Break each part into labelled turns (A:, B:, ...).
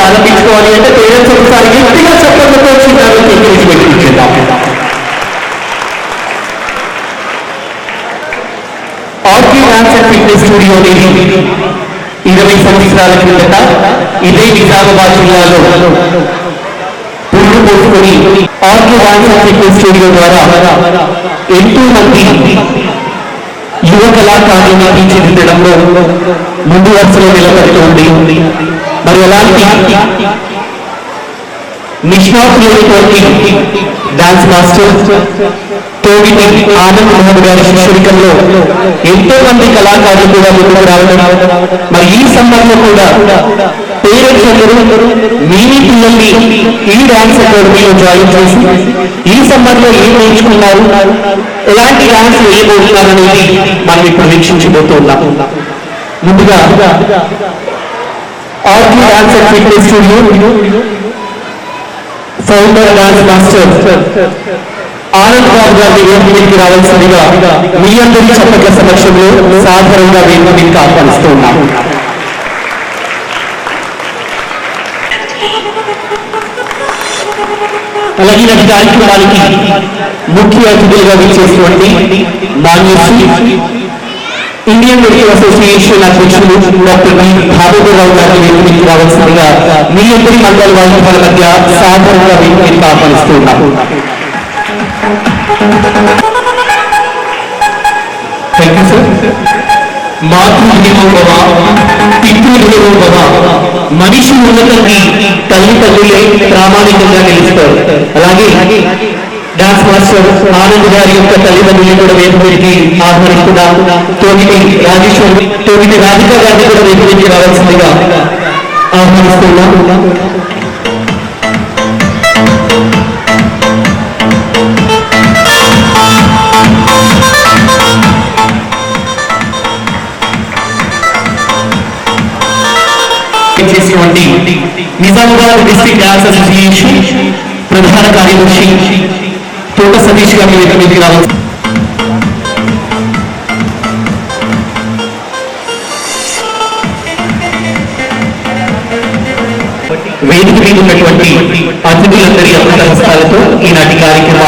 A: ప్రారంభించుకోవాలి అంటే పేరెంట్స్ ఒకసారి గట్టిగా చెప్పడంతో చిన్నారులకు ఎంకరేజ్మెంట్ ఇచ్చేద్దాం. ఆర్కే డాన్స్ అండ్ ఫిట్నెస్ స్టూడియోని 20 సంవత్సరాల కిందట ఇదే నిజామాబాద్ జిల్లాలో పురుడు పోసుకొని RK dance and fitness studio ద్వారా ఎంతో మంది యువ కళాకారులను తీర్చిదిద్దడంలో ముందు వరుసలో నిలబడుతోంది. మరి ఎలాంటి నిష్ణాతులైనటువంటి డాన్స్ మాస్టర్ తోగిటి ఆనంద్ మోహన్ గారి శిష్యుడికంలో ఎంతో మంది కళాకారులు కూడా ముందుకు రావడం, మరి ఈ సందర్భంలో కూడా పేరెంట్స్ అందరూ మీ పిల్లల్ని ఈ డాన్స్ అకాడమీలో జాయిన్ చేసి ఈ సమ్మర్లో ఏం నేర్చుకున్నారు, ఎలాంటి డాన్స్ వేయబోతున్నారు అనేది మనం ఇప్పుడు వీక్షించబోతున్నాం. ముందుగా RK dance and fitness studio founder dance master Anand Babu గారిని వేదికకి రావాల్సిందిగా మీ అందరి చప్పట్ల సమక్షంలో సాధారణంగా వేదికకి ఆహ్వానిస్తూ ఉన్నాము. అలాగే ఈ కార్యక్రమానికి ముఖ్య అతిథులుగా విచ్చేసినటువంటి మాన్యశ్రీ ఇండియన్ మెడికల్ అసోసియేషన్ అధ్యక్షులు డాక్టర్ బి భాగవతరావు గారిని వేదికకి రావాల్సిందిగా మీ అందరి మండల వాయిద్యాల మధ్య సాధారణంగా వేదికకి ఆహ్వానిస్తూ ఉన్నాము. Thank you sir. మాతృదేవోభవ పితృదేవోభవ, మనిషి ఉన్నతంగా తల్లిదండ్రులే ప్రామాణికంగా నిలుస్తారు. అలాగే డాన్స్ మాస్టర్ ఆనంద్ గారి యొక్క తల్లిదండ్రులు కూడా వేదికకి ఆహ్వానిస్తున్నాం. తోగిటి రాజేశ్వరి, తోగిటి రాధిక గారిని కూడా వేదికకి రావాల్సిందిగా ఆహ్వానిస్తున్నాం. నిజామాబాద్ డిస్ట్రిక్ట్ డాన్స్ అసోసియేషన్ ప్రధాన కార్యదర్శి తోట సతీష్ గారిని వేదికకి రావాలి. వేదిక మీద ఉన్నటువంటి అతిథులందరి అమృత హస్తాలతో ఈనాటి కార్యక్రమ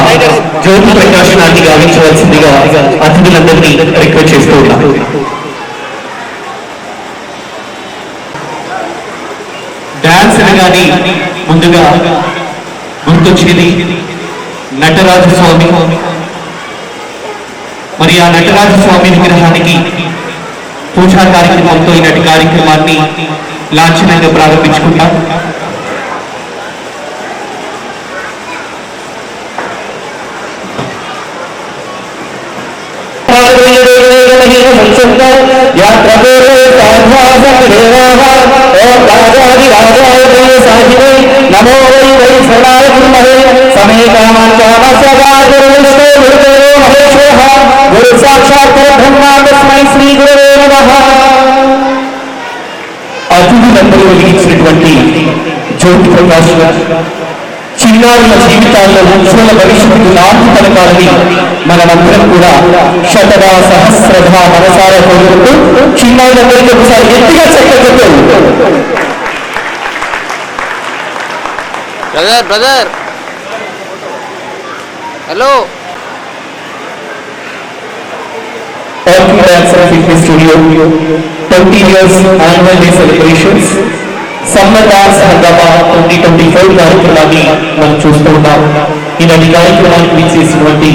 A: జ్యోతి ప్రకాశనాన్ని గావించవలసిందిగా అతిథులందరినీ రిక్వెస్ట్ చేస్తూ ఉన్నాను. డాన్స్ అనగానే ముందుగా గుర్తొచ్చేది నటరాజస్వామి. మరి ఆ నటరాజస్వామి విగ్రహానికి పూజా కార్యక్రమంతో ఈనాటి కార్యక్రమాన్ని లాంఛనంగా ప్రారంభించుకుంటాం. నమో వై వై సదాయ గురుమహే సమయ గురు సాక్షాత్ బ్రహ్మ తస్మై శ్రీ గురవే నమః. అతిథులందరూ వెలిగించినటువంటి జ్యోతి ప్రకాశ్ చిన్నారుల జీవితాల్లో ఉజ్వల భవిష్యత్తు నాటి పలకాలని మనమందరం కూడా శతదా సహస్రధా మనసారా కోరుకుంటూ చిన్నారులందరికీ ఒకసారి గట్టిగా చెప్పగలుగుతూ
B: brother hello.
A: Arke Dance and Fitness Studio 20 years annual day celebrations Summer Dance Hangama 2024 కార్యక్రమాన్ని మనం చూస్తూ ఉన్నాం. ఈనాటి కార్యక్రమానికి విచ్చేసినటువంటి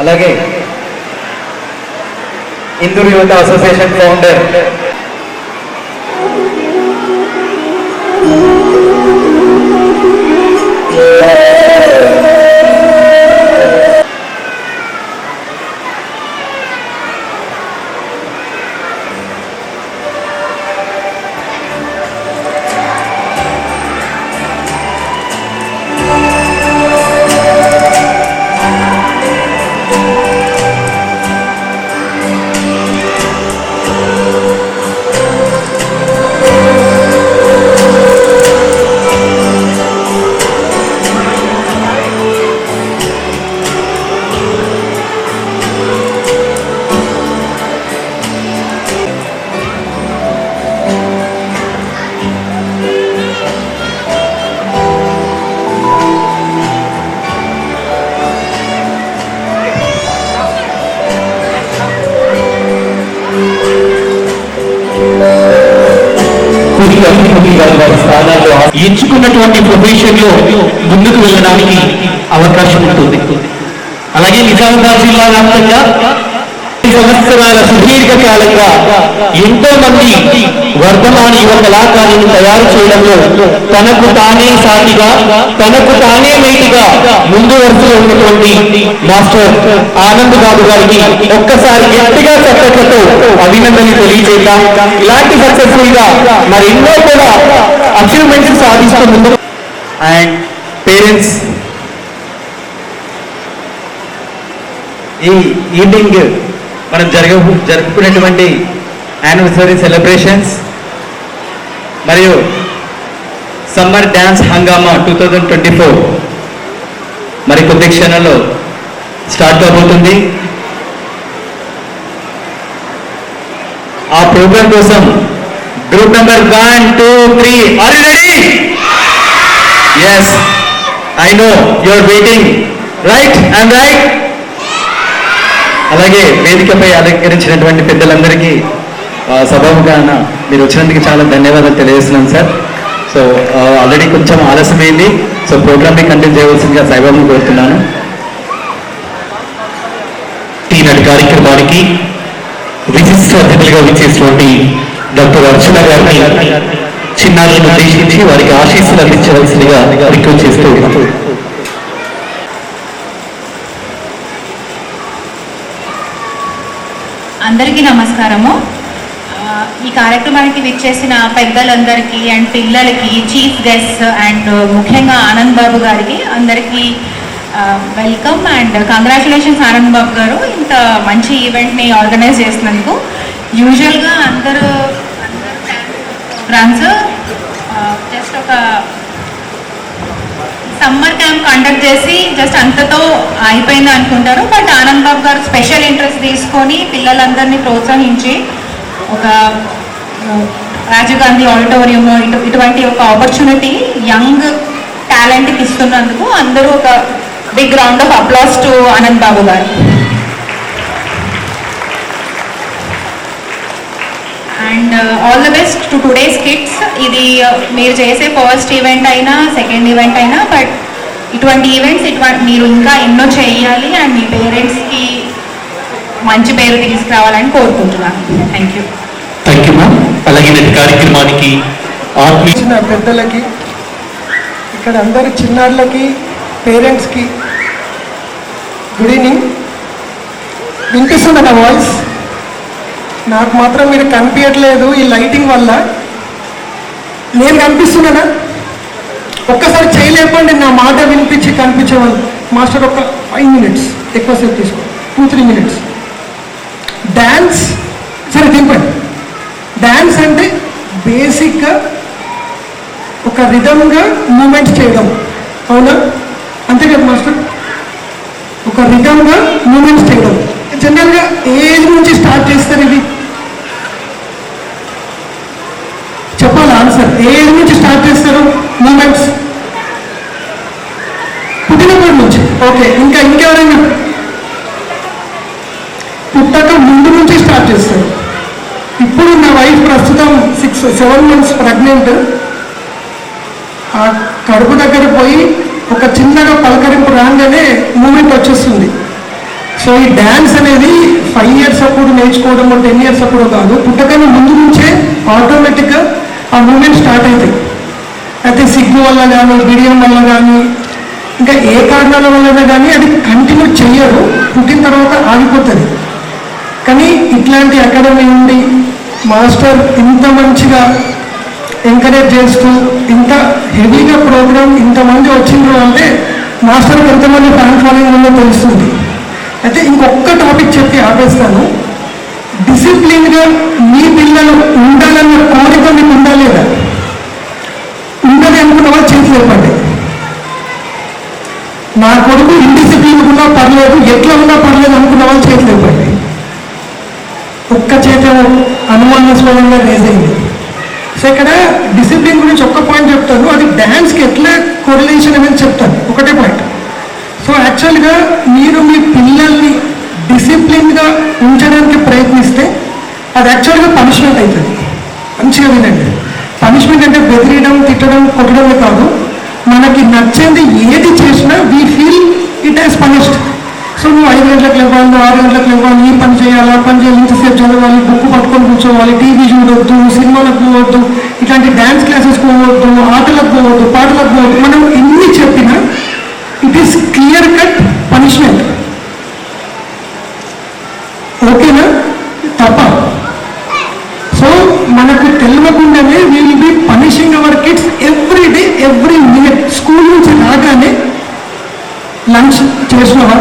A: అలాగే ఇందూరు యువత అసోసియేషన్ ఫౌండర్ ఎంచుకున్నటువంటి ప్రొఫెషన్ లో ముందుకు వెళ్ళడానికి అవకాశం ఉంటుంది. అలాగే నిజామాబాద్ జిల్లా వ్యాప్తంగా సంవత్సరాల సుదీర్ఘ కాలంగా ఎంతో మంది వర్ధమాన యువ కళాకారులను తయారు చేయడంలో తనకు తానే సాటిగా తనకు తానే మేటిగా ముందు వరుసలో ఉన్నటువంటి మాస్టర్ ఆనంద్ బాబు గారికి ఒక్కసారి గట్టిగా చప్పట్లతో అభినందనలు తెలియజేద్దాం. ఇలాంటి సక్సెస్ఫుల్ గా మరెన్నో కూడా అచీవ్మెంట్స్ సాధిస్తూ ముందు.
B: అండ్ పేరెంట్స్, ఈ ఈవినింగ్ మనం జరుపుకునేటువంటి యానివర్సరీ సెలబ్రేషన్స్ మరియు సమ్మర్ డ్యాన్స్ హంగామా 2024 మరి కొద్ది క్షణాల్లో స్టార్ట్ కాబోతుంది. ఆ ప్రోగ్రాం కోసం group number 1, 2, 3 are you ready? yes, I know you are waiting, right? I'm right. అలాగే వేదికపై అలంకరించినటువంటి పెద్దలందరికీ సభాముఖంగా మీరు వచ్చినందుకు చాలా ధన్యవాదాలు తెలియజేస్తున్నాను సార్. సో ఆల్రెడీ కొంచెం ఆలస్యమైంది. సో ప్రోగ్రామ్ని కంటిన్యూ చేయవలసిందిగా సాయిబాబుని కోరుతున్నాను.
A: ఈనాటి కార్యక్రమానికి విశిష్ట అతిథులుగా విచ్చేసినటువంటి డాక్టర్ అర్చన గారిని చిన్నారులను ఉద్దేశించి వారికి ఆశీస్సులు అందించవలసిందిగా రిక్వెస్ట్ చేస్తూ ఉన్నాం.
C: అందరికీ నమస్కారము. ఈ కార్యక్రమానికి విచ్చేసిన పెద్దలందరికీ అండ్ పిల్లలకి, చీఫ్ గెస్ట్ అండ్ ముఖ్యంగా ఆనంద్ బాబు గారికి అందరికీ welcome and congratulations Anand Babu గారు, ఇంత మంచి ఈవెంట్ని ఆర్గనైజ్ చేసినందుకు. యూజువల్గా అందరూ ప్రోగ్రామ్స్ జస్ట్ ఒక సమ్మర్ క్యాంప్ కండక్ట్ చేసి జస్ట్ అంతతో అయిపోయింది అనుకుంటారు. బట్ ఆనంద్ బాబు గారు స్పెషల్ ఇంట్రెస్ట్ తీసుకొని పిల్లలందరినీ ప్రోత్సహించి ఒక రాజీవ్ గాంధీ ఆడిటోరియం ఇటువంటి ఒక ఆపర్చునిటీ యంగ్ టాలెంట్కి ఇస్తున్నందుకు అందరూ ఒక big round of applause to Anand Babu garu. And all the best to today's kids. ఇది మీరు చేసే ఫస్ట్ ఈవెంట్ అయినా సెకండ్ ఈవెంట్ అయినా, బట్ ఇటువంటి ఈవెంట్స్ మీరు ఇంకా ఎన్నో చేయాలి అండ్ మీ పేరెంట్స్కి మంచి పేరు తీసుకురావాలని కోరుకుంటున్నాను. Thank you.
A: Thank you ma'am. అలాగే కార్యక్రమానికి
D: ఆత్మీయ పెద్దలకి, ఇక్కడ అందరి చిన్నారులకి, పేరెంట్స్కి గుడ్ ఈవినింగ్. వినిపిస్తుంది నా వాయిస్? నాకు మాత్రం మీరు కనిపించట్లేదు ఈ లైటింగ్ వల్ల. నేను కనిపిస్తున్నానా? ఒక్కసారి చేయలేకపోండి నా మాట వినిపించి కనిపించేవాళ్ళు. మాస్టర్ ఒక 5 minutes ఎక్కువసేపు తీసుకో, 2-3 minutes. డ్యాన్స్ సరే దింపండి. డ్యాన్స్ అంటే బేసిక్గా ఒక రిథమ్గా మూమెంట్స్ చేయడం, అవునా? అంతే కదా మాస్టర్? ఒక రిథమ్గా మూమెంట్స్ చేయడం. జనరల్గా ఏజ్ నుంచి స్టార్ట్ చేస్తారు ఇది? చెప్పాలి ఆన్సర్. ఏజ్ నుంచి స్టార్ట్ చేస్తారు మూమెంట్స్? పుట్టినప్పటి నుంచి. ఓకే, ఇంకెవరైనా? పుట్టక ముందు నుంచి స్టార్ట్ చేస్తారు. ఇప్పుడు నా వైఫ్ ప్రస్తుతం 6-7 months ప్రెగ్నెంట్. ఆ కడుపు దగ్గర పోయి ఒక చిన్నగా పలకరింపు రాగానే మూమెంట్ వచ్చేస్తుంది. సో ఈ డ్యాన్స్ అనేది 5 years అప్పుడు నేర్చుకోవడము, 10 years అప్పుడు కాదు, పుట్టకన్నా ముందు నుంచే ఆటోమేటిక్గా ఆ మూమెంట్ స్టార్ట్ అవుతాయి. అయితే సిగ్గు వల్ల కానీ, బిడియం వల్ల కానీ, ఇంకా ఏ కారణాల వల్ల కానీ అది కంటిన్యూ చెయ్యరు, పుట్టిన తర్వాత ఆగిపోతుంది. కానీ ఇట్లాంటి అకాడమీ ఉండి మాస్టర్ ఇంత మంచిగా ఎంకరేజ్ చేస్తూ ఇంత హెవీగా ప్రోగ్రామ్ ఇంతమంది వచ్చిండ్రు అంటే మాస్టర్కి ఎంతమంది ఫ్యాన్ ఫాలోయింగ్ ఉందో తెలుస్తుంది. అయితే ఇంకొక టాపిక్ చెప్పి ఆపేస్తాను. డిసిప్లిన్గా మీ పిల్లలు ఉండాలన్న కోరిక మీకు ఉందా లేదా? ఉండదు అనుకున్న వాళ్ళు చేతులు ఇవ్వండి. నా కొడుకు ఇండిసిప్లిన్ ఉన్నా పర్లేదు, ఎట్లా ఉన్నా పర్లేదు అనుకున్న వాళ్ళు చేతులు ఇవ్వండి. ఒక్క చేత అనుమానాస్పదంగా రేజ్ అయింది. సో ఇక్కడ డిసిప్లిన్ గురించి ఒక్క పాయింట్ చెప్తాను, అది డ్యాన్స్కి ఎట్లా కోరిలేషన్ అనేది చెప్తాను. ఒకటే పాయింట్. సో యాక్చువల్గా మీరు మీ పిల్లల్ని డిసిప్లిన్గా ఉంచడానికి ప్రయత్నిస్తే అది యాక్చువల్గా పనిష్మెంట్ అవుతుంది. మంచిగా వినండి, పనిష్మెంట్ అంటే బెదిరియడం, తిట్టడం, కొట్టడమే కాదు, మనకి నచ్చింది ఏది చేసినా we feel it as punished. So నువ్వు 5 గంటలకు లేవాలి, 6 గంటలకు లేవాలి, ఈ పని చేయాలి, ఆ పని చేయాలి, ఇంతసేపు చదవాలి, బుక్ పట్టుకొని కూర్చోవాలి, టీవీ చూడొద్దు, సినిమాలకు పోవద్దు, ఇట్లాంటి డ్యాన్స్ క్లాసెస్ పోవద్దు, ఆటలకు పోవద్దు, పాటలకు పోవద్దు, మనం ఎన్ని చెప్పినా it is clear cut punishment. ఓకేనా? తప్ప. సో మనకు తెలియకుండానే we will be punishing our kids every day, every minute. School నుంచి రాగానే లంచ్ చేసినవా,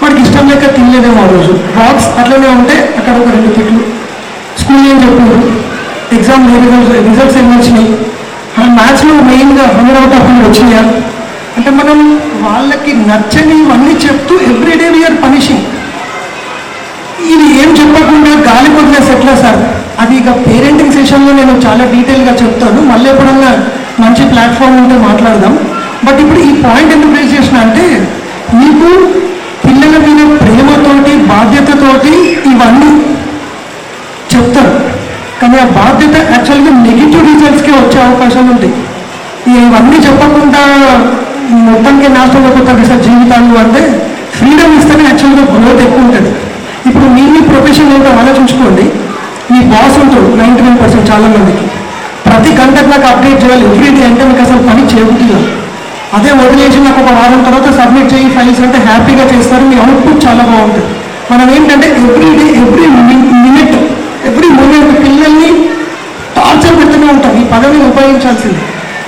D: వాడికి ఇష్టం లేక తినలేదేమో ఆ రోజు, బాక్స్ అట్లనే ఉంటే అక్కడ ఒక 2 తిట్లు, స్కూల్ ఏం చెప్పారు, ఎగ్జామ్ రిజల్ట్స్ ఏమి వచ్చినాయి, మ్యాథ్స్లో మెయిన్గా 100 out of 100 వచ్చినాయా, అంటే మనం వాళ్ళకి నచ్చని ఇవన్నీ చెప్తూ ఎవ్రీడే వీఆర్ పనిషింగ్. ఇది ఏం చెప్పకుండా గాలి వదిలేసి ఎట్లా సార్? అది ఇక పేరెంటింగ్ సెషన్లో నేను చాలా డీటెయిల్గా చెప్తాను, మళ్ళీ ఎప్పుడన్నా మంచి ప్లాట్ఫామ్ ఉంటే మాట్లాడదాం. బట్ ఇప్పుడు ఈ పాయింట్ ఎందుకు రేజ్ చేసిన అంటే, మీకు పిల్లల మీద ప్రేమతోటి, బాధ్యతతోటి ఇవన్నీ చెప్తారు, కానీ ఆ బాధ్యత యాక్చువల్గా నెగిటివ్ రిజల్ట్స్కే వచ్చే అవకాశాలు ఉంటాయి. ఇవన్నీ చెప్పకుండా మొత్తానికి నాశనం అయిపోతుంది సార్ జీవితాలు అంటే, ఫ్రీడమ్ ఇస్తేనే యాక్చువల్గా గ్రోత్ ఎక్కువ ఉంటుంది. ఇప్పుడు మీ ప్రొఫెషన్ ఏంటో ఆలోచించుకోండి. మీ బాస్ ఉంటాడు 99% చాలా మందికి, ప్రతి గంటకు నాకు అప్డేట్ చేయాలి ఎవ్రీడే అంటే మీకు అసలు పని చేయబుద్దిగా. అదే వదిలేసి నాకు ఒక వారం తర్వాత సబ్మిట్ చేయి ఫైల్స్ అంటే హ్యాపీగా చేస్తారు, మీ అవుట్పుట్ చాలా బాగుంటుంది. మనం ఏంటంటే everyday, every minute, every moment పిల్లల్ని టార్చర్ పెడుతూనే ఉంటాం. ఈ పదవిని ఉపయోగించాల్సింది.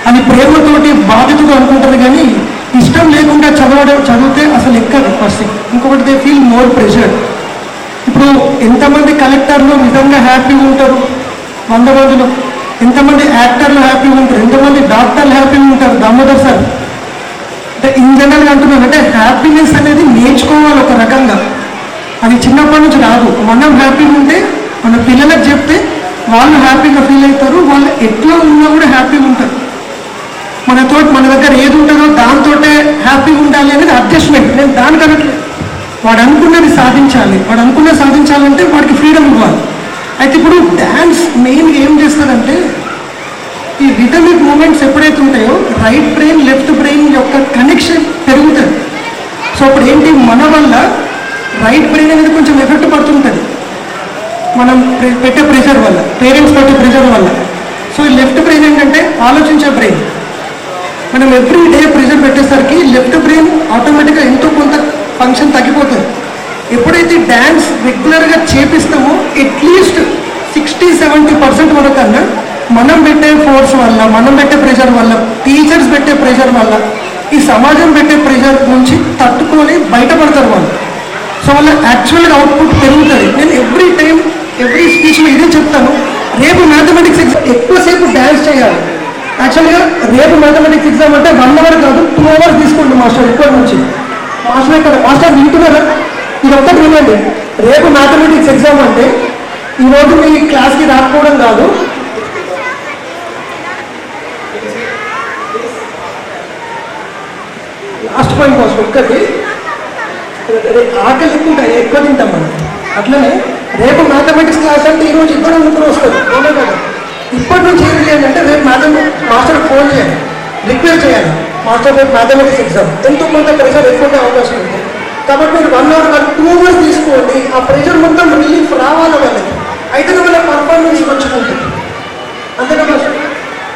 D: అది ప్రేమతోటి, బాధ్యతతో అనుకుంటారు, కానీ ఇష్టం లేకుండా చదివితే అసలు ఎక్కదు ఫస్ట్. ఇంకొకటి దే ఫీల్ మోర్ ప్రెషర్. ఇప్పుడు ఎంతమంది కలెక్టర్లు నిజంగా హ్యాపీగా ఉంటారు 100 మందిలో? ఎంతమంది యాక్టర్లు హ్యాపీగా ఉంటారు? ఎంతమంది డాక్టర్లు హ్యాపీగా ఉంటారు? దామోదర్ సార్ అంటే ఇన్ జనరల్గా అంటున్నాను, అంటే హ్యాపీనెస్ అనేది నేర్చుకోవాలి ఒక రకంగా. అది చిన్నప్పటి నుంచి రాదు. మనం హ్యాపీగా ఉంటే మన పిల్లలకు చెప్తే వాళ్ళు హ్యాపీగా ఫీల్ అవుతారు, వాళ్ళు ఎట్లా ఉన్నా కూడా హ్యాపీగా ఉంటారు. మన దగ్గర ఏది ఉంటుందో దాంతో హ్యాపీగా ఉండాలి అనేది అడ్జస్ట్మెంట్. నేను దానికన్నా వాడు అనుకున్నది సాధించాలి, వాడు అనుకున్నది సాధించాలంటే వాడికి ఫ్రీడమ్ ఇవ్వాలి. అయితే ఇప్పుడు డ్యాన్స్ మెయిన్గా ఏం చేస్తుందంటే, ఈ రిథమిక్ మూమెంట్స్ ఎప్పుడైతే ఉంటాయో రైట్ బ్రెయిన్, లెఫ్ట్ బ్రెయిన్ యొక్క కనెక్షన్ పెరుగుతుంది. సో అప్పుడు ఏంటి, మన వల్ల రైట్ బ్రెయిన్ అనేది కొంచెం ఎఫెక్ట్ పడుతుంటుంది, మనం పెట్టే ప్రెషర్ వల్ల, పేరెంట్స్ పెట్టే ప్రెషర్ వల్ల. సో ఈ లెఫ్ట్ బ్రెయిన్ ఏంటంటే ఆలోచించే బ్రెయిన్. మనం ఎవ్రీ డే ప్రెషర్ పెట్టేసరికి లెఫ్ట్ బ్రెయిన్ ఆటోమేటిక్గా ఎంతో కొంత ఫంక్షన్ తగ్గిపోతుంది. ఎప్పుడైతే డ్యాన్స్ రెగ్యులర్గా చేపిస్తామో అట్లీస్ట్ 60-70% వరకన్నా మనం పెట్టే ఫోర్స్ వల్ల, మనం పెట్టే ప్రెషర్ వల్ల, టీచర్స్ పెట్టే ప్రెషర్ వల్ల, ఈ సమాజం పెట్టే ప్రెషర్ నుంచి తట్టుకొని బయటపడతారు వాళ్ళు. సో వాళ్ళ యాక్చువల్గా అవుట్పుట్ పెరుగుతుంది. నేను ఎవ్రీ టైం, ఎవ్రీ స్పీచ్లో ఇదే చెప్తాను, రేపు మ్యాథమెటిక్స్ ఎగ్జామ్ ఎక్కువసేపు డ్యాన్స్ చేయాలి. యాక్చువల్గా రేపు మ్యాథమెటిక్స్ ఎగ్జామ్ అంటే 1 hour కాదు 2 hours తీసుకోండి మాస్టర్. ఇప్పటి నుంచి మాస్టర్ ఇక్కడ మాస్టర్ వింటున్నారా? ఇది ఒక్కటి వినండి. రేపు మ్యాథమెటిక్స్ ఎగ్జామ్ అంటే ఈరోజు మీ క్లాస్కి రాకపోవడం కాదు, లాస్ట్ పాయింట్ మాస్టర్ ఒక్కటి, ఆకలి ఎక్కువ తింటాం మనం. అట్లనే రేపు మ్యాథమెటిక్స్ క్లాస్ అంటే ఈరోజు ఇద్దరు ముగ్గురు వస్తారు, అవునా కదా? ఇప్పటి నుంచి ఏం చేయాలి అంటే రేపు మాస్టర్ ఫోన్ చేయాలి, రిక్వెస్ట్ చేయాలి, మాస్టర్ రేపు మ్యాథమెటిక్స్ ఎగ్జామ్, ఎంతో కొంత ప్రెషర్ ఎక్కువ అవకాశం ఉంది కాబట్టి మీరు 1 hour కాదు 2 hours తీసుకోండి. ఆ ప్రెషర్ మొత్తం రిలీఫ్ రావాలి వాళ్ళకి, అయితే వాళ్ళ పర్ఫార్మెన్స్ మంచిగా ఉంటుంది. అంతేనా మాస్టర్?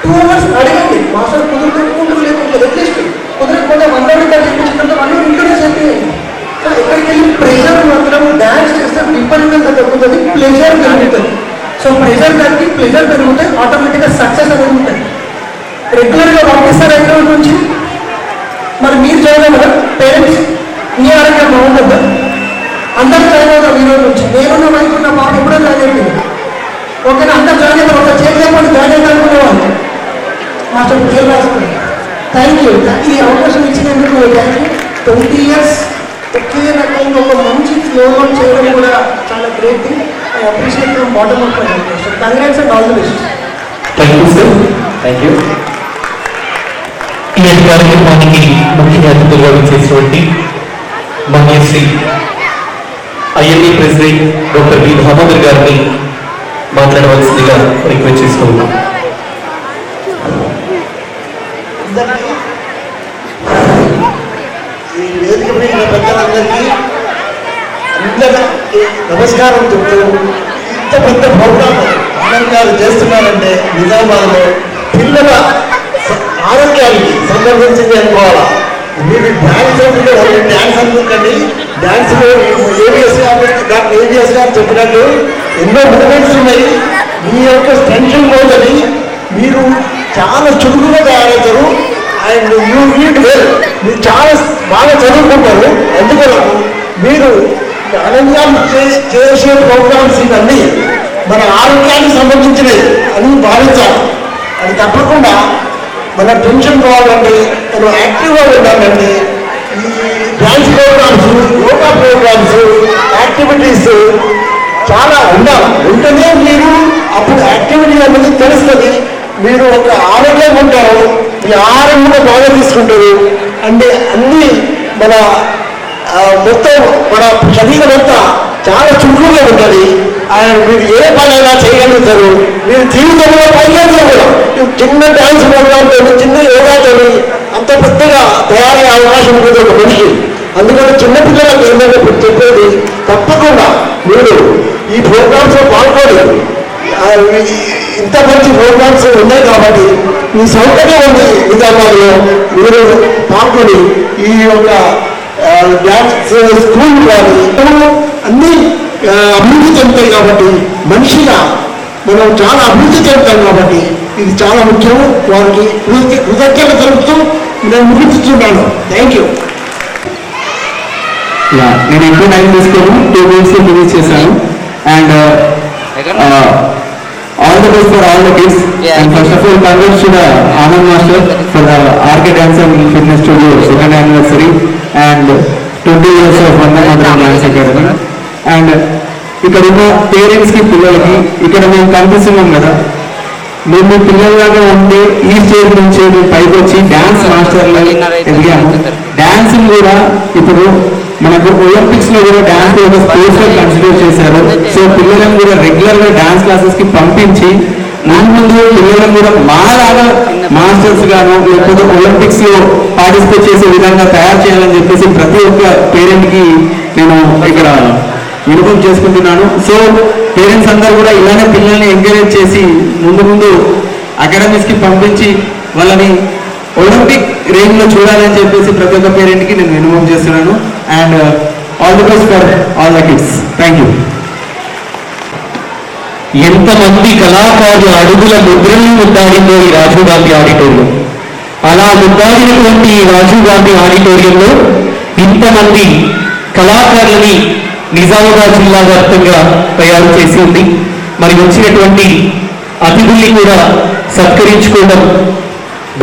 D: 2 hours అడగండి, మాస్టర్ కుదురుకుంటూ లేకుంటుంది, అట్లీస్ట్ కుదరకపోతే 1 hour చెప్పించినంత 1 hour ఇంటనే చెప్పేయండి. ఎక్కడికి వెళ్ళి ప్రెషర్ మాత్రం డ్యాన్స్ చేస్తే విపరీతంగా తగ్గుతుంది, ప్లెజర్ పెరుగుతుంది. సో ప్రెషర్ తగ్గి ప్లెజర్ పెరిగితే ఆటోమేటిక్గా సక్సెస్ అనేది ఉంటుంది. రెగ్యులర్గా పంపిస్తారు 5 రోజుల నుంచి. మరి మీరు జాయిన్ అవ్వడం పేరెంట్స్, మీ ఆరోగ్యం బాగుంటుందా? అందరూ జాయిన్ అవుతాం ఈ రోజు నుంచి. నేనున్న వైపు ఉన్న పాప ఎప్పుడో జాయిన్ అయిపోయింది. ఓకేనా? అందరూ జాయిన్ అవుతారు. ఒక చేతి లేకుండా జాయిన్ అవుతారు అనుకునేవాళ్ళు మాస్టర్ పేరు రాసుకుని. థ్యాంక్ యూ, ఈ అవకాశం ఇచ్చినందుకు థ్యాంక్ యూ. 20 years ఒకే రకంగా ఒక మంచి ఫ్లోలో చేయడం కూడా చాలా great thing. I appreciate from bottom of my heart. Congrats and all the best.
A: Thank you sir, thank you. ఈ కార్యక్రమానికి ముఖ్య అతిథులుగా వచ్చేటువంటి మహేశ్రీ IME president doctor B Damodar గారిని మాట్లాడవలసిందిగా రిక్వెస్ట్ చేస్తూ ఉన్నాం.
E: అందరికీ ఈ వేదిక మీద పెద్దలందరికీ అందరికీ నమస్కారం చెప్తూ ఇంత పెద్ద ప్రోగ్రామ్ ఆనంద్ గారు చేస్తున్నారంటే నిజామాబాద్లో పిల్లల ఆరోగ్యానికి సంబంధించింది అనుకోవాలా. మీరు డ్యాన్స్ అంటే వాళ్ళు డ్యాన్స్ అనుకోండి, డ్యాన్స్లో ఏబిఎస్ గారు చెప్పినట్టు ఎన్నో మూమెంట్స్ ఉన్నాయి. మీ యొక్క టెన్షన్ పోదని మీరు చాలా చురుకుగా తయారవుతారు. అండ్ యూ రీడ్ వెల్, మీరు చాలా బాగా చదువుకుంటారు. ఎందుకన్నా మీరు అనంతరం చేసే ప్రోగ్రామ్స్ ఇవన్నీ మన ఆరోగ్యానికి సంబంధించినవి అని భావించాలి. అది తప్పకుండా మన టెన్షన్ పోవాలంటే మనం యాక్టివ్గా ఉండాలంటే ఈ dance programmes, yoga programmes, activities చాలా ఉండాలి. ఉంటేనే మీరు అప్పుడు యాక్టివిటీ అనేది తెలుస్తుంది. మీరు ఒక ఆరోగ్యంగా ఉంటారు, మీ ఆహారం కూడా బాగా తీసుకుంటారు. అంటే అన్నీ మన మొత్తం మన శరీరం అంతా చాలా చురుకుగా ఉంటుంది. మీరు ఏ పనైనా చేయగలుగుతారు. మీరు జీవితంలో పైగా కూడా చిన్న డ్యాన్స్ ప్రోగ్రామ్తో, చిన్న యోగాతో అంత పెద్దగా తయారయ్యే అవకాశం ఉంటుంది ఒక మనిషి. అందుకని చిన్నపిల్లలకు ఏంటంటే చెప్పేది తప్పకుండా మీరు ఈ ప్రోగ్రామ్స్లో పాల్గొని ఇంత మంచి ప్రోగ్రామ్స్ ఉన్నాయి కాబట్టి మీ సౌకర్యం ఉంది నిజామాబాద్లో, మీరు పాల్గొని ఈ యొక్క డ్యాన్స్ స్కూల్ కానీ అన్నీ అభివృద్ధి చెందుతాయి. కాబట్టి మనిషిగా మనం చాలా అభివృద్ధి చెందుతాం కాబట్టి ఇది చాలా ముఖ్యం. వారికి కృతజ్ఞత తెలుపుతూ నేను ముగించుతున్నాను. Thank you.
A: నేను ఎక్కువ టైం తీసుకోను, 2 minutes ఫినిష్ చేశాను. And all the best for all the kids. And first of all, congrats to the Anand Master for the RK Dance and Fitness Studio 2nd anniversary and 20 years of Vande Mataram Dance Academy. And ఇక్కడ ఉన్న పేరెంట్స్కి, పిల్లలకి ఇక్కడ మేము కనిపిస్తున్నాం కదా, మేము మీ పిల్లలుగా ఉంటే ఈ స్టేజ్ నుంచి మేము పైకి వచ్చి డ్యాన్స్ మాస్టర్లు ఎదిగాము. డాన్సింగ్ కూడా ఇప్పుడు మనకు ఒలింపిక్స్ లో కూడా డాన్స్ ఒక స్పోర్ట్స్ గా కన్సిడర్ చేశారు. సో పిల్లలను కూడా రెగ్యులర్ గా డాన్స్ క్లాసెస్ కి పంపించి ముందు పిల్లలను కూడా మాలాగా మాస్టర్స్ గాను లేకపోతే ఒలింపిక్స్ లో పార్టిసిపేట్ చేసే విధంగా తయారు చేయాలని చెప్పేసి ప్రతి ఒక్క పేరెంట్ కి నేను ఇక్కడ ఇన్ఫార్మ్ చేసుకుంటున్నాను. సో పేరెంట్స్ అందరూ కూడా ఇలానే పిల్లల్ని ఎంకరేజ్ చేసి ముందు అకాడమీస్ కి పంపించి వాళ్ళని ఒలింపిక్ రేంజ్ లో చూడాలని చెప్పేసి ప్రతి ఒక్క పేరెంట్ కి నేను ఇన్ఫార్మ్ చేస్తున్నాను. And all the best for all the kids. Thank you. ఎంతమంది కళాకారుల అడుగుల ముద్రని ముద్దాడిందో ఈ రాజీవ్ గాంధీ ఆడిటోరియం. అలా ముద్దాడినటువంటి ఈ రాజీవ్ గాంధీ ఆడిటోరియంలో ఇంతమంది కళాకారులని నిజామాబాద్ జిల్లా వ్యాప్తంగా తయారు చేసి ఉంది. మరి వచ్చినటువంటి అతిథుల్ని కూడా సత్కరించుకోవడం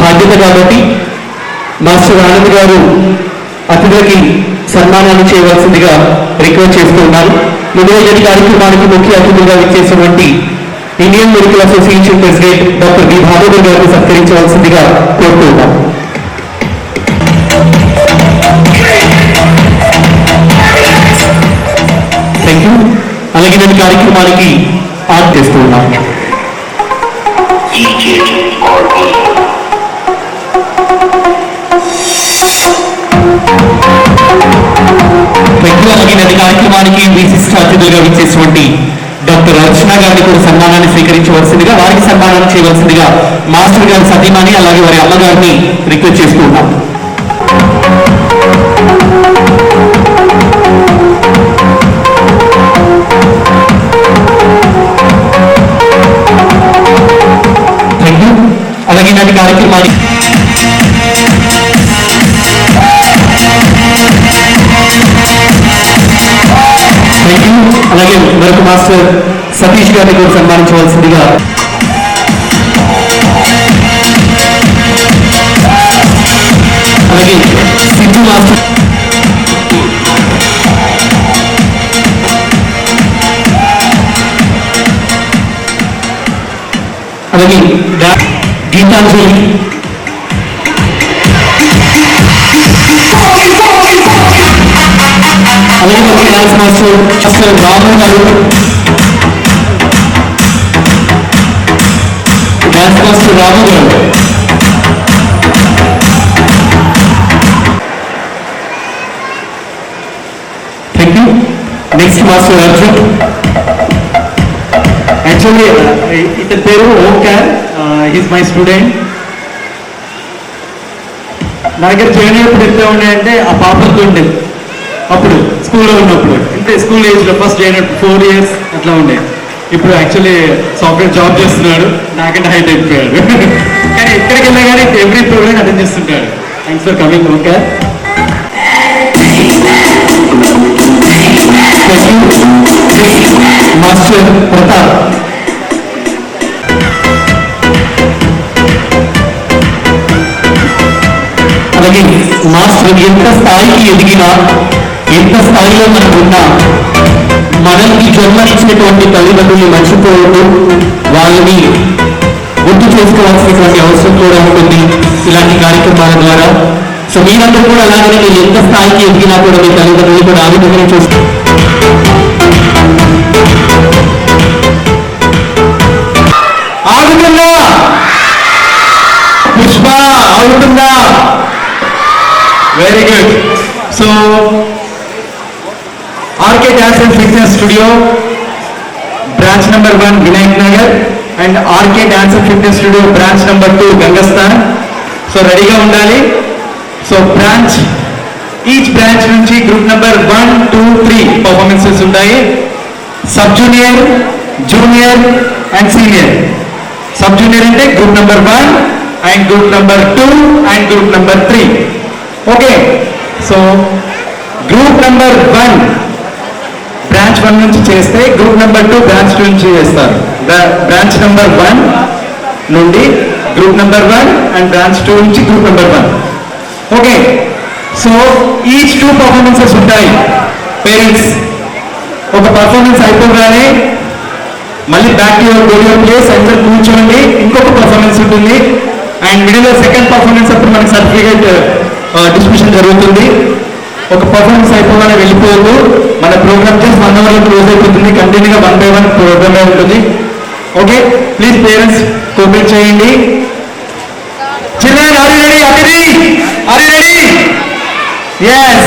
A: బాధ్యత కాబట్టి మాస్టర్ ఆనంద్ గారు అతిథులకి సన్మానాన్ని చేయవలసిందిగా రిక్వెస్ట్ చేస్తూ ఉన్నారు. ముందుగా ఈ కార్యక్రమానికి ముఖ్య అతిథులుగా విచ్చేసినటువంటి Indian medical association president doctor V Bhagwat గారిని సత్కరించవలసిందిగా కోరుతూ ఉన్నాం. Thank you. అలాగే నేను కార్యక్రమానికి ఆన్ చేస్తూ ఉన్నాం. అలాగే నేను కార్యక్రమానికి విశిష్ట అతిథులుగా విచ్చేసినటువంటి డాక్టర్ అర్చన గారిని కూడా సన్మానాన్ని స్వీకరించవలసిందిగా, వారికి సన్మానాన్ని చేయవలసిందిగా మాస్టర్ గారి సతీమణి అలాగే వారి అమ్మగారిని రిక్వెస్ట్ చేస్తూ ఉన్నాం. Thank you. అలాగే నాటి కార్యక్రమానికి అలాగే మరొక మాస్టర్ సతీష్ గారిని కూడా సన్మానించవలసిందిగా అలాగే సిద్ధు మాస్టర్ అలాగే గీతాంజలి అలాగే మనకి డాన్స్ మాస్టర్ రాము గారు, డాన్స్ మాస్టర్ రాము గారు నెక్స్ట్ మాస్టర్ అర్జున్.
B: యాక్చువల్లీ ఇతని పేరు ఓంకార్, ఈజ్ మై స్టూడెంట్. నా దగ్గర జాయిన్ అయినప్పుడు ఎంత ఉండే అంటే ఆ పాపతో ఉండేది అప్పుడు స్కూల్లో ఉన్నప్పుడు, అంటే స్కూల్ ఏజ్లో ఫస్ట్ జాయిన్ అయినప్పుడు 4 years అట్లా ఉండే. ఇప్పుడు యాక్చువల్లీ సాఫ్ట్వేర్ జాబ్ చేస్తున్నాడు, నాకంటే హైట్ అయిపోయాడు. కానీ ఎక్కడికి వెళ్ళా కానీ ఎవ్రీ ప్రోగ్రామ్ అటెండ్ చేస్తుంటాడు. Thanks for coming Omkar.
A: Master Pratap. అలాగే మాస్టర్ ఎంత స్థాయికి ఎదిగినా, ఎంత స్థాయిలో మనం ఉన్నా, మనల్ని జన్మనిచ్చినటువంటి తల్లిదండ్రుల్ని మర్చిపోవద్దు, వాళ్ళని గుర్తు చేసుకోవాల్సినటువంటి అవసరం కూడా ఉంటుంది ఇలాంటి కార్యక్రమాల ద్వారా. సో మీరందరూ కూడా అలాగే మీరు ఎంత స్థాయికి ఎదిగినా కూడా మీ తల్లిదండ్రులు కూడా ఆ విధంగా చూస్తారు. ఆగుతుందా పుష్ప? ఆగుతుందా?
B: Very good. So RK dance and fitness studio branch number 1 Vinayak Nagar and RK dance and fitness studio branch number 2 Gangasthan. So రెడీగా ఉండాలి. సో ఈచ్ బ్రాంచ్ నుంచి గ్రూప్ నెంబర్ 1, 2, 3 పర్ఫార్మెన్సెస్ ఉంటాయి. Sub junior, junior and senior. Sub junior అంటే group number 1 and group number 2 and group number 3. Okay, so group number 1 branch 1 నుంచి చేస్తే group number 2 branch 2 నుంచి చేస్తారు. Branch number 1 నుండి group number 1 and branch 2 నుంచి group number 1. Okay, so each 2 performances ఉంటాయి. Parents ఒక performance అయిపోగానే మళ్ళీ బ్యాక్ టు యువర్ ప్లేస్, అందరూ కూర్చోండి. ఇంకొక పర్ఫార్మెన్స్ ఉంటుంది అండ్ మిడిల్ సెకండ్ పర్ఫార్మెన్స్ అప్పుడు మనకి సర్టిఫికేట్ డిస్ట్రిబ్యూషన్ జరుగుతుంది. ఒక పర్ఫార్మెన్స్ అయిపోగానే వెళ్ళిపోవద్దు. మన ప్రోగ్రామ్ జస్ట్ 1 hour క్లోజ్ అయిపోతుంది. కంటిన్యూగా 1 by 1 ప్రోగ్రామ్ ఉంటుంది. ఓకే, ప్లీజ్ పేరెంట్స్ కోఆపరేట్ చేయండి. Children are you ready? Are you ready? yes.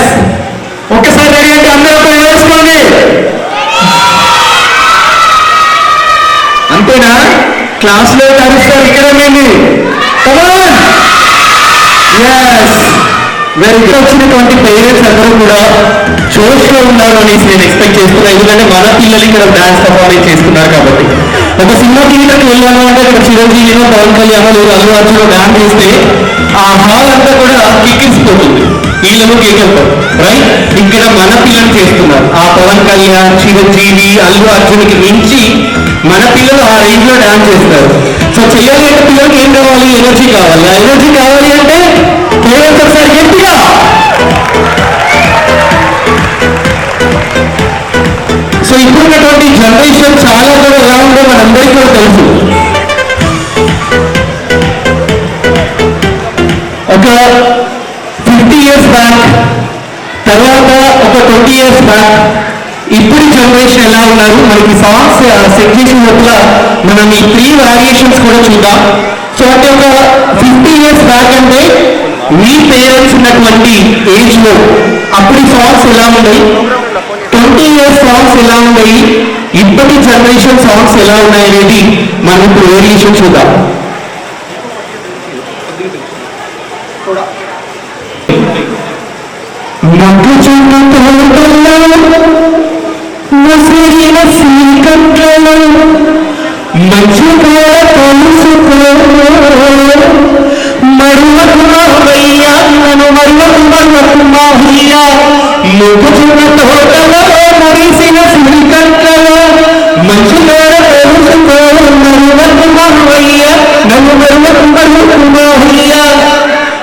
B: ఒక్కసారి రెడీ అంటే అందరూ వేసుకోండి. అంతేనా? క్లాస్లో అరుస్తారు, ఇక్కడ ఏమైంది?
A: Very good. వచ్చినటువంటి పేరెంట్స్ అందరూ కూడా జోష్లో ఉన్నారు అనేసి నేను ఎక్స్పెక్ట్ చేస్తున్నాను. ఎందుకంటే మన పిల్లలు ఇక్కడ డాన్స్ పర్ఫార్మెన్స్ చేస్తున్నారు కాబట్టి. ఒక సినిమా థియేటర్కి వెళ్ళాను అంటే ఇక్కడ చిరంజీవిలో, పవన్ కళ్యాణ్ లేదా అల్లు అర్జున్ డాన్స్ చేస్తే ఆ హాల్ అంతా కూడా కిక్కిసిపోతుంది, వీళ్ళను కేకెళ్తారు. రైట్, ఇక్కడ మన పిల్లలు చేస్తున్నారు. ఆ పవన్ కళ్యాణ్, చిరంజీవి, అల్లు అర్జున్కి మించి మన పిల్లలు ఆ రేంజ్ లో డాన్స్ చేస్తారు. సో చేయాలి అంటే పిల్లలకి ఏం కావాలి? ఎనర్జీ కావాలి. ఆ ఎనర్జీ కావాలి అంటే పేరెంట్స్ ఒకసారి గట్టిగా. సో ఇప్పుడున్నటువంటి జనరేషన్ చాలా కూడా ఎలా ఉందో మనందరికీ కూడా తెలుసు. ఒక 50 years బ్యాక్, తర్వాత ఒక 20 years బ్యాక్, ఇప్పుడు జనరేషన్ ఎలా ఉన్నారు, మనకి సాంగ్స్ సెట్ చేసిన లోపల మనం ఈ 3 వేరియేషన్స్ కూడా చూద్దాం. సో అంటే ఒక 50 years బ్యాక్ అంటే మీ పేరెంట్స్ ఉన్నటువంటి ఏజ్ లో అప్పుడు సాంగ్స్ ఎలా ఉన్నాయి, 20 years సాంగ్స్ ఎలా ఉన్నాయి, ఇప్పటి జనరేషన్ సాంగ్స్ ఎలా ఉన్నాయి అనేది మనం ఇప్పుడు వేరియేషన్ చూద్దాం.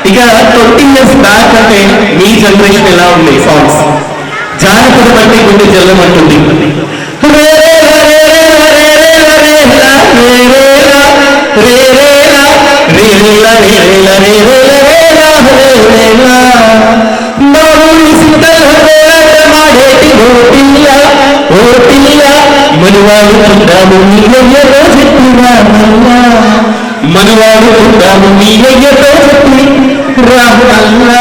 A: ఇక 20 years బ్యాక్ అంటే మీ జనరేషన్ ఎలా ఉంది సాంగ్స్? జానపదం అంటే గుండె జల్లమంటుంది. మనవాడు ఉంటాము మీ అయ్యతో చెప్పి రాహుల్లా.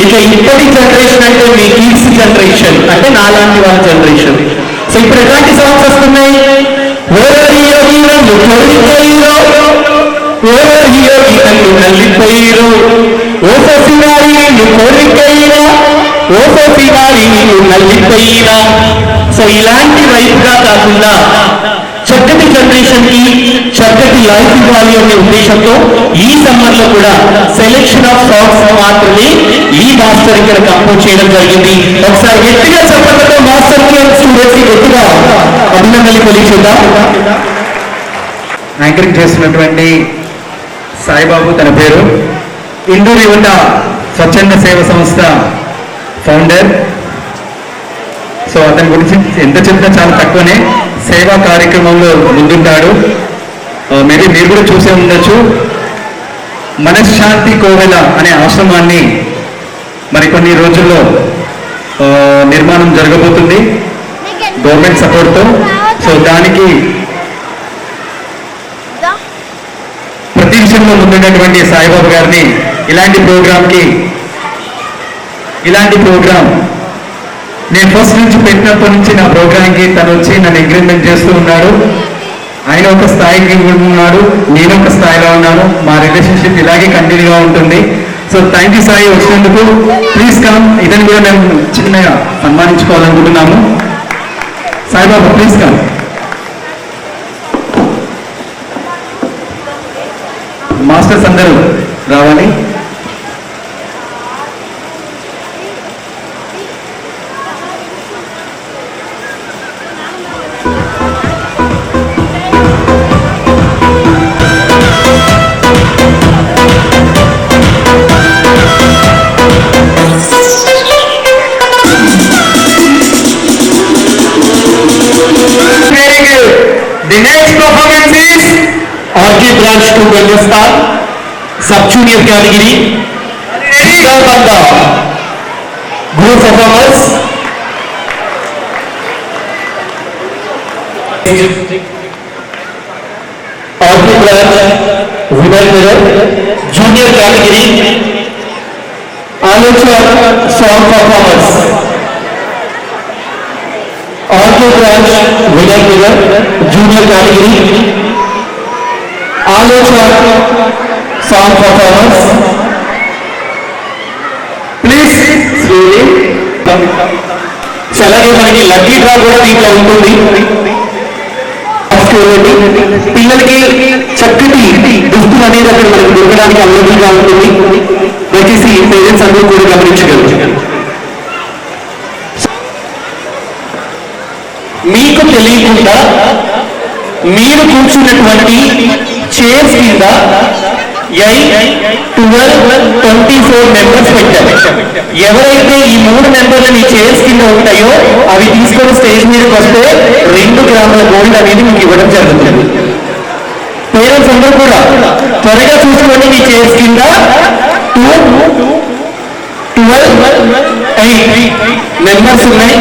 A: ఇక ఇప్పటి జనరేషన్ అంటే మీ కిడ్స్ జనరేషన్, అంటే నాలాంటి వాళ్ళ జనరేషన్. సో ఇప్పుడు ఎలాంటి సాంగ్స్ వస్తున్నాయి? నల్లిపోయిరు ఓ ససివారి కోరికైనా, ఓ ససివారి నల్లిపోయినా. సో ఇలాంటి వైపుగా కాకుండా చక్కటి జనరేషన్ కి చక్కటి లైఫ్ ఇవ్వాలి అనే ఉద్దేశంతో ఈ సమ్మర్ లో కూడా సెలెక్షన్ ఆఫ్ సాంగ్స్ మాత్రమే ఈ మాస్టర్ ఇక్కడ కంపోజ్ చేయడం జరిగింది. ఒకసారి గట్టిగా చెప్పడంతో మాస్టర్ కి స్టూడెంట్స్ కి గట్టిగా అభినందనలు తెలియజేద్దాం.
B: యాంకరింగ్ చేస్తున్నటువంటి సాయిబాబు తన పేరు. ఇండూరు యువత స్వచ్ఛంద సేవ సంస్థ ఫౌండర్. సో అతని గురించి ఎంత చెప్పినా చాలా తక్కువనే. సేవా కార్యక్రమంలో ముందుంటాడు. మేబీ మీరు కూడా చూసే ఉండొచ్చు. మనశ్శాంతి కోవెల అనే ఆశ్రమాన్ని మరికొన్ని రోజుల్లో నిర్మాణం జరగబోతుంది గవర్నమెంట్ సపోర్ట్తో. సో దానికి ప్రతి విషయంలో ముందున్నటువంటి సాయిబాబు గారిని ఇలాంటి ప్రోగ్రామ్ నేను ఫస్ట్ నుంచి పెట్టినప్పటి నుంచి నా ప్రోగ్రామ్కి తను వచ్చి నన్ను ఎంకరేజ్మెంట్ చేస్తూ ఉన్నాడు. ఆయన ఒక స్థాయికి ఉన్నాడు, నేను ఒక స్థాయిలో ఉన్నాను. మా రిలేషన్షిప్ ఇలాగే కంటిన్యూగా ఉంటుంది. సో థ్యాంక్ యూ సాయి వచ్చినందుకు. Please come. ఇదని కూడా మేము చిన్నగా సన్మానించుకోవాలనుకుంటున్నాము. Saibabu please come. మాస్టర్స్ అందరూ రావాలి. The next performance is
A: RK branch to Rajasthan, sub-junior category. Banda, group performance. RK branch, winner junior category. Alochak song performance. RK branch, winner junior category. Alochak song performance. Please slowly. అలాగే మనకి lucky draw కూడా దీంట్లో ఉంటుంది. పిల్లలకి చక్కటి దుస్తులు అనేది అక్కడ మనకి దొరకడానికి అవైలబుల్ గా ఉంటుంది. దయచేసి పేరెంట్స్ అందరూ కూడా గమనించగలరు. మీకు తెలియకుండా మీరు కూర్చున్నటువంటి చైర్స్ కింద 8, 12, 24 మెంబర్స్ పెట్టారు. ఎవరైతే ఈ 3 మెంబర్లు మీ చైర్స్ కింద ఉంటాయో అవి తీసుకొని స్టేజ్ మీదకి వస్తే 2 గ్రాముల గోల్డ్ అనేది మీకు ఇవ్వడం జరుగుతుంది. పేరెంట్స్ అందరూ కూడా త్వరగా చూసుకోండి. మీ చైర్స్ కింద 2, 12, 8 మెంబర్స్ ఉన్నాయి.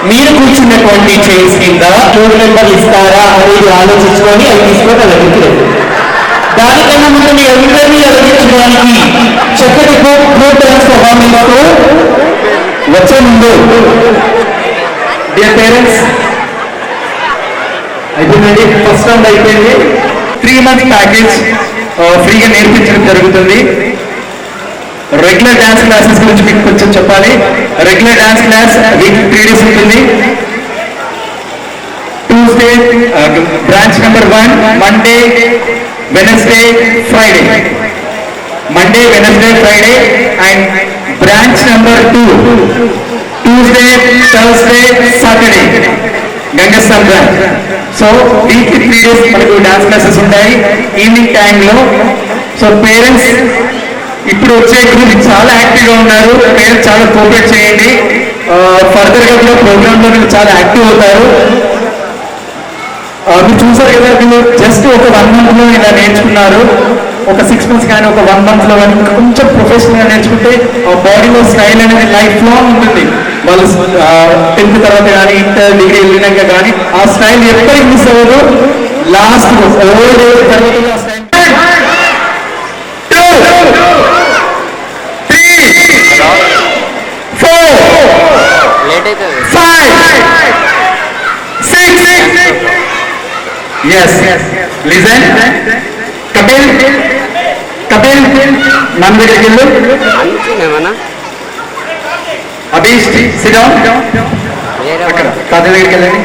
A: మీరు కూర్చున్నటువంటి చైర్స్ కింద 2 మెంబర్లు ఇస్తారా అనేది ఆలోచించుకొని అవి తీసుకొని అలగించలేదు. దానికన్నా ముందు మీ అందరినీ అలగించడానికి చక్కటి గ్రూప్ డాన్స్ పర్ఫార్మెన్స్ వచ్చే ముందు డియర్ పేరెంట్స్ అయిపోయిందండి. ఫస్ట్ రౌండ్ అయిపోయింది. 3 month ప్యాకేజ్ ఫ్రీగా నేర్పించడం జరుగుతుంది. రెగ్యులర్ డాన్స్ క్లాసెస్ గురించి మీకు కొంచెం చెప్పాలి. Regular dance class week 3 days ఉంటుంది. Tuesday branch number 1 Monday Wednesday Friday, Monday Wednesday Friday. And branch number 2 Tuesday Thursday Saturday Gangasthan branch. So weak 3 days మనకు డాన్స్ క్లాసెస్ ఉంటాయి ఈవినింగ్ టైంలో. సో పేరెంట్స్ ఇప్పుడు వచ్చే గ్రూప్ చాలా యాక్టివ్గా ఉన్నారు. పేరెంట్స్ చాలా కోఆపరేట్ చేయండి. ఫర్దర్గా కూడా ప్రోగ్రాంలో మీరు చాలా యాక్టివ్ అవుతారు. మీరు చూసారు కదా, మీరు జస్ట్ ఒక 1 month ఇలా నేర్చుకున్నారు. ఒక 6 months కానీ ఒక 1 month కానీ కొంచెం ప్రొఫెషనల్గా నేర్చుకుంటే ఆ బాడీలో స్టైల్ అనేది లైఫ్ లాంగ్ ఉంటుంది. వాళ్ళు 10th తర్వాత కానీ ఇంటర్ డిగ్రీ వెళ్ళినాక కానీ ఆ స్టైల్ ఎప్పటికీ మిస్ అవ్వదు. లాస్ట్ ఓల్డ్ ఏజ్ తర్వాత
B: ఎస్ లిజన్ కపిల్ కపిల్ మన దగ్గరికి వెళ్ళు అభీష్ సిడౌన్ అక్కడ తాత దగ్గరికి వెళ్ళండి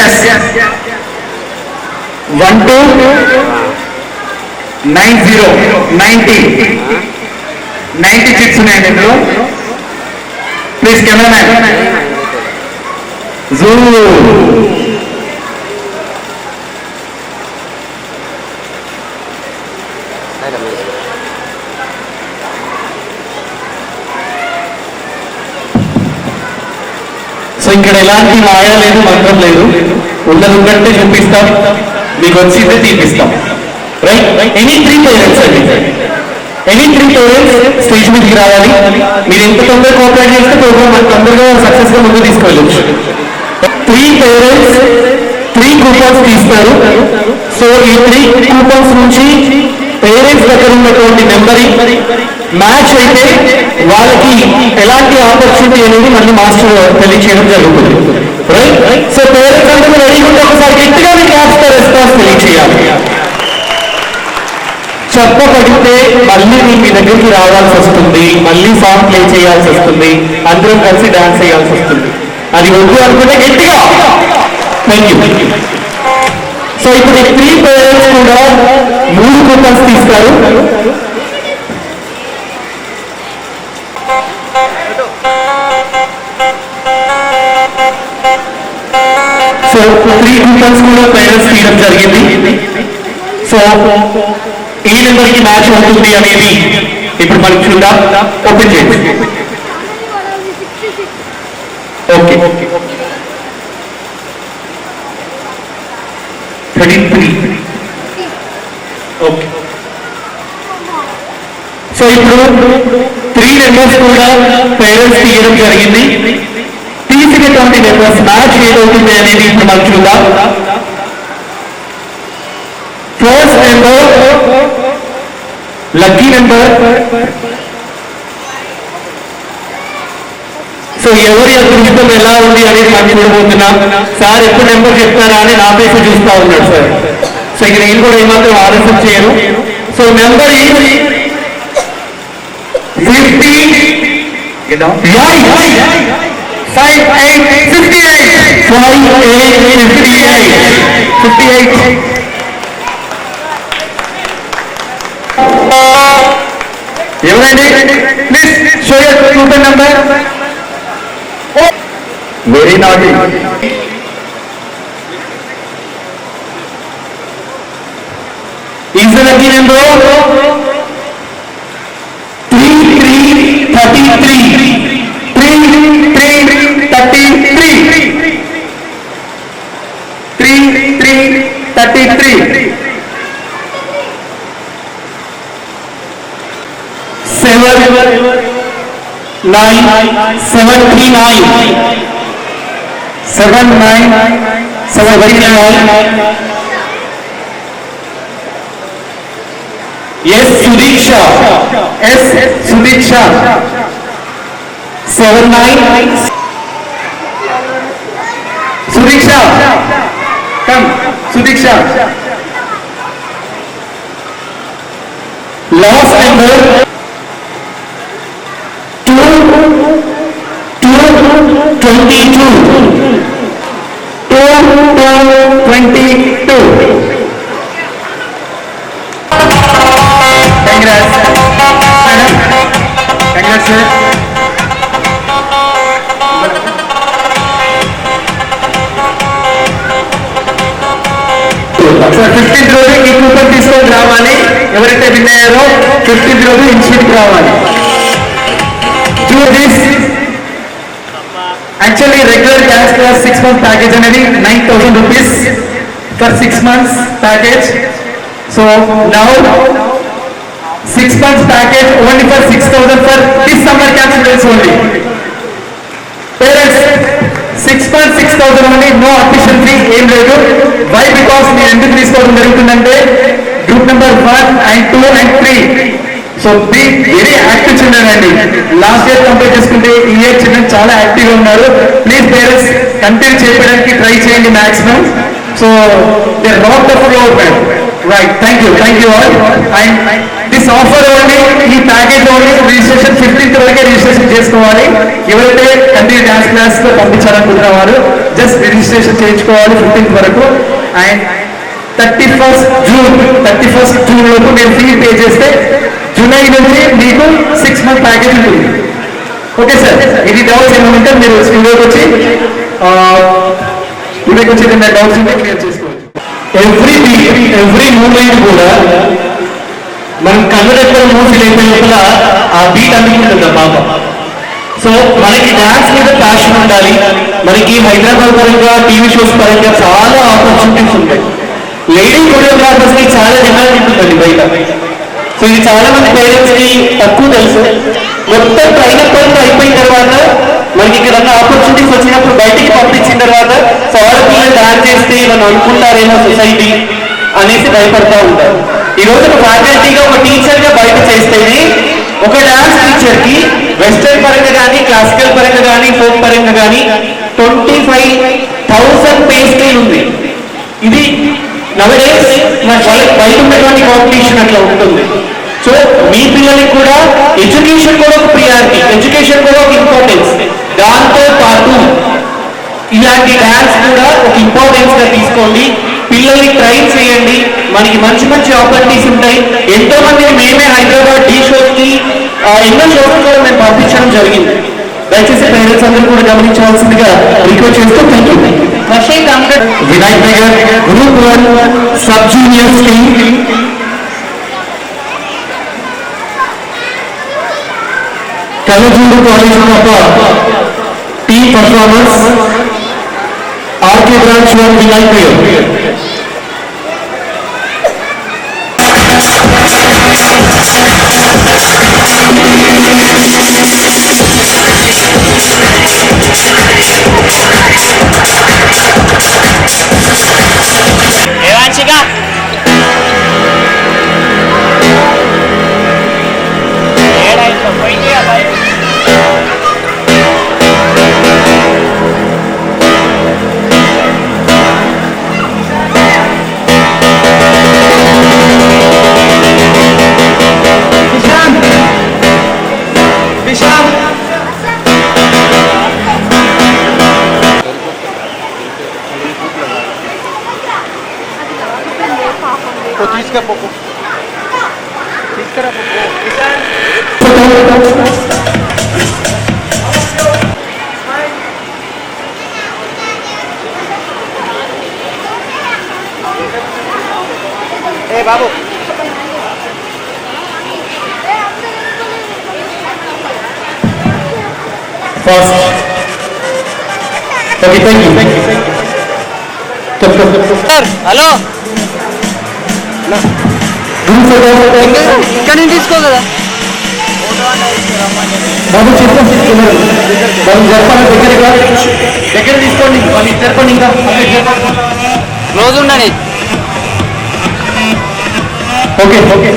B: ఎస్ 1290 90 చిట్స్ ఉన్నాయండి ఇందులో ప్లీజ్ కెమెరామ్యాన్ జూ
A: సో ఇక్కడ ఎలాంటి మాయ లేదు, మంత్రం లేదు, ఉన్నదంటే చూపిస్తాం, మీకు వచ్చిందే తీపిస్తాం. రైట్? ఎనీ 3 పేరెంట్స్ అండి, ఎనీ 3 పేరెంట్స్ స్టేజ్ మీదకి రావాలి. మీరు ఎంత తొందరగా కోఆపరేట్ చేస్తే ప్రోగ్రామ్ అంత తొందరగా సక్సెస్ గా ముందుకు తీసుకెళ్ళచ్చు. 3 పేరెంట్స్ 3 కూపన్స్ తీస్తారు. సో ఈ 3 కూపన్స్ నుంచి పేరెంట్స్ దగ్గర ఉన్నటువంటి నెంబరింగ్ మ్యాచ్ అయితే వాళ్ళకి ఎలాంటి ఆపర్చునిటీ అనేది మళ్ళీ మాస్టర్ తెలియచేయడం జరుగుతుంది. రైట్? సో పేరెంట్స్ అందరూ రెడీ ఉంటే ఒకసారి గట్టిగా మీ క్లాస్తో రెస్పాన్స్ తెలియచేయాలి. చెప్పబడితే మళ్ళీ మీ దగ్గరికి రావాల్సి వస్తుంది, మళ్ళీ సాంగ్ ప్లే చేయాల్సి వస్తుంది, అందరం కలిసి డాన్స్ చేయాల్సి వస్తుంది. అది వద్దు అనుకుంటే గట్టిగా థ్యాంక్ యూ. సో ఇప్పుడు ఈ 3 పేరెంట్స్ కూడా 3 కూపన్స్ తీస్తారు. సో 3 కూపన్స్ కూడా పేరెంట్స్ తీయడం జరిగింది. సో ఏ నెంబర్కి మ్యాచ్ అవుతుంది అనేది ఇప్పుడు మనం చూద్దాం. ఓపెన్ చేయండి. ఓకే 33. ఓకే. సో ఇప్పుడు 3 నెంబర్స్ కూడా పేరెంట్స్ తీయడం జరిగింది. తీసినటువంటి నెంబర్స్ మ్యాచ్ ఏదవుతుంది అనేది ఇప్పుడు మనం చూద్దాం. First number lucky number. So ఎవరి అదృష్టం ఎలా ఉంది అనేది మనం చూడబోతున్నాం. సార్ ఎప్పుడు నెంబర్ చెప్తారా అని నా పేరు చూస్తా ఉన్నాడు సార్. సో ఇక నేను కూడా ఏమాత్రం ఆలస్యం చేయను. So number 58. ఎవరండి? Please show your coupon number. Very naughty. Is the lucky number 3333. 3333. 7979. Yes, Sudiksha. S. Sudiksha. 79. Sudiksha. Come, Sudiksha. Last number 222. 222. Congrats. Congrats, sir. So 15th రోజు ఈ కూపన్ తీసుకొని రావాలి. ఎవరైతే విన్ అయ్యారో 15th రోజు ఇన్స్టిట్యూట్కి రావాలి. Do this. Actually, regular gas class 6 month package అనేది 9,000 rupees for 6 months package. So now 6 months package only for 6,000 for this summer camp students only. Parents, 6 months 6,000 only, no admission fee ఏం లేదు. Why? Because మీరు ఎందుకు తీసుకోవడం జరుగుతుందంటే group number 1 and 2 and 3. So be very active children అండి. Last year compare చేసుకుంటే ఈ year children చాలా యాక్టివ్గా ఉన్నారు. ప్లీజ్ పేరెంట్స్ కంటిన్యూ చేయడానికి ట్రై చేయండి maximum.
B: So they rocked the floor, man. Right, thank you all. And this offer only, ఈ package only registration 15th వరకే రిజిస్ట్రేషన్ చేసుకోవాలి. ఎవరైతే కంటిన్యూ డాన్స్ క్లాస్ లో పంపించాలనుకుంటున్న వారు జస్ట్ రిజిస్ట్రేషన్ చేయించుకోవాలి 15th వరకు. అండ్ 31st జూన్ లోపు మీరు ఫీ పే చేస్తే జూలై నుంచి మీకు 6 month ప్యాకేజ్ ఉంటుంది. ఓకే సార్, ఇది డౌట్స్ ఏమైనా ఉంటే మీరు స్టూడియోకి వచ్చి ఏమైనా డౌట్స్ ఉంటే క్లియర్ చేసుకోవచ్చు.
A: ఎవ్రీ మూమెంట్ కూడా మనం కన్ను దగ్గర మూవీ లేపే లోపల ఆ బీట్ అందుకుంటుంది ఆ పాప. సో మనకి డాన్స్ మీద ప్యాషన్ ఉండాలి. మనకి హైదరాబాద్ పరంగా టీవీ షోస్ పరంగా చాలా ఆపర్చునిటీస్ ఉంటాయి. లేడీ కొరియోగ్రాఫర్స్ కి చాలా డిమాండ్ ఉంటుందండి బయట. సో ఇది చాలా మంది పేరెంట్స్ కి తక్కువ తెలుసు. మొత్తం ట్రైనప్ పరంగా అయిపోయిన తర్వాత మనకి ఇక్కడ ఆపర్చునిటీస్ వచ్చినప్పుడు బయటికి పంపించిన తర్వాత సో ఆడపిల్లలు డాన్స్ చేస్తే మనం అనుకుంటారేమో సొసైటీ అనేసి భయపడతా ఉంటారు. ఈ రోజు ఒక ఫ్యాకల్టీగా ఒక టీచర్ గా బయట చేస్తేనే ఒక డాన్స్ టీచర్ కి వెస్టర్న్ పరంగా కానీ క్లాసికల్ పరంగా కానీ ఫోక్ పరంగా కానీ 25,000 పే స్కేల్ ఉంది. ఇది నవడేస్ వాళ్ళకి బయట ఉన్నటువంటి కాంపిటీషన్ అట్లా ఉంటుంది. సో మీ పిల్లలకి కూడా ఎడ్యుకేషన్ కూడా ఒక ప్రియారిటీ, ఎడ్యుకేషన్ కూడా ఒక ఇంపార్టెన్స్. దాంతో పాటు ఇలాంటి డాన్స్ కూడా ఒక ఇంపార్టెన్స్ గా తీసుకోండి. పిల్లల్ని ట్రైన్ చేయండి. మనకి మంచి మంచి ఆపర్చునిటీస్ ఉంటాయి. ఎంతో మంది మేమే హైదరాబాద్ డి షోస్ కి ఎన్నో షోస్ కూడా మేము పంపించడం జరిగింది. దయచేసి పేరెంట్స్ అందరూ కూడా గమనించవలసిందిగా రిక్వెస్ట్ చేస్తూ thank you. Vinayak Nagar group 1 sub juniors team Kalajuru college యొక్క team performance RK branch 1 Vinayak Nagar.
F: బాబు
A: first okay thank you
F: sir hello ఇక్కడ నుంచి తీసుకో కదా
A: బాబు చెప్పు బాబు చెప్పాలి దగ్గర తీసుకోండి వాళ్ళు జరపండి ఇంకా
F: క్లోజ్ ఉండండి
A: okay okay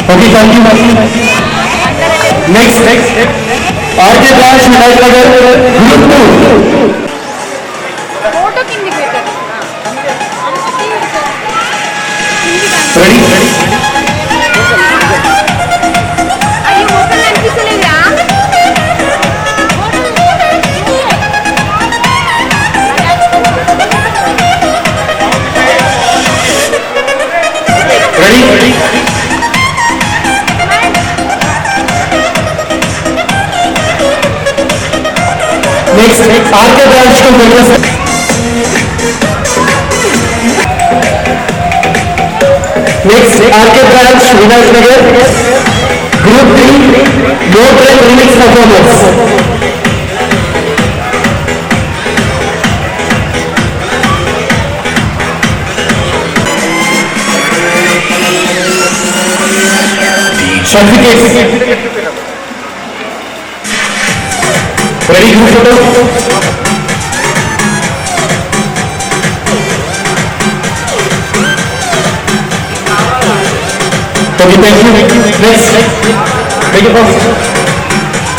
A: okay thank you. Next RK branch Vinayak Nagar group 2
G: photo కిందికి పెట్టండి
A: రెడీ
G: అయ్యో మొత్తం కనిపిస్తలేదా
A: రెడీ నెక్స్ట్ ఆర్కే బ్రాంచ్ కు వెళ్ళేసి next RK branch Vinayak Nagar group 3 no break remix performance. Certificates ready group photo okay thank you. Next make it fast.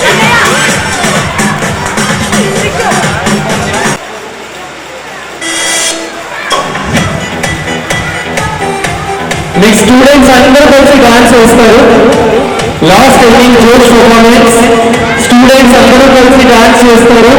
A: Next students అందరూ కలిసి dance వేస్తారు. లాస్ట్ ఎండింగ్ జోష్ పర్ఫార్మెన్స్ స్టూడెంట్స్ అందరూ కలిసి డాన్స్ చేస్తారు.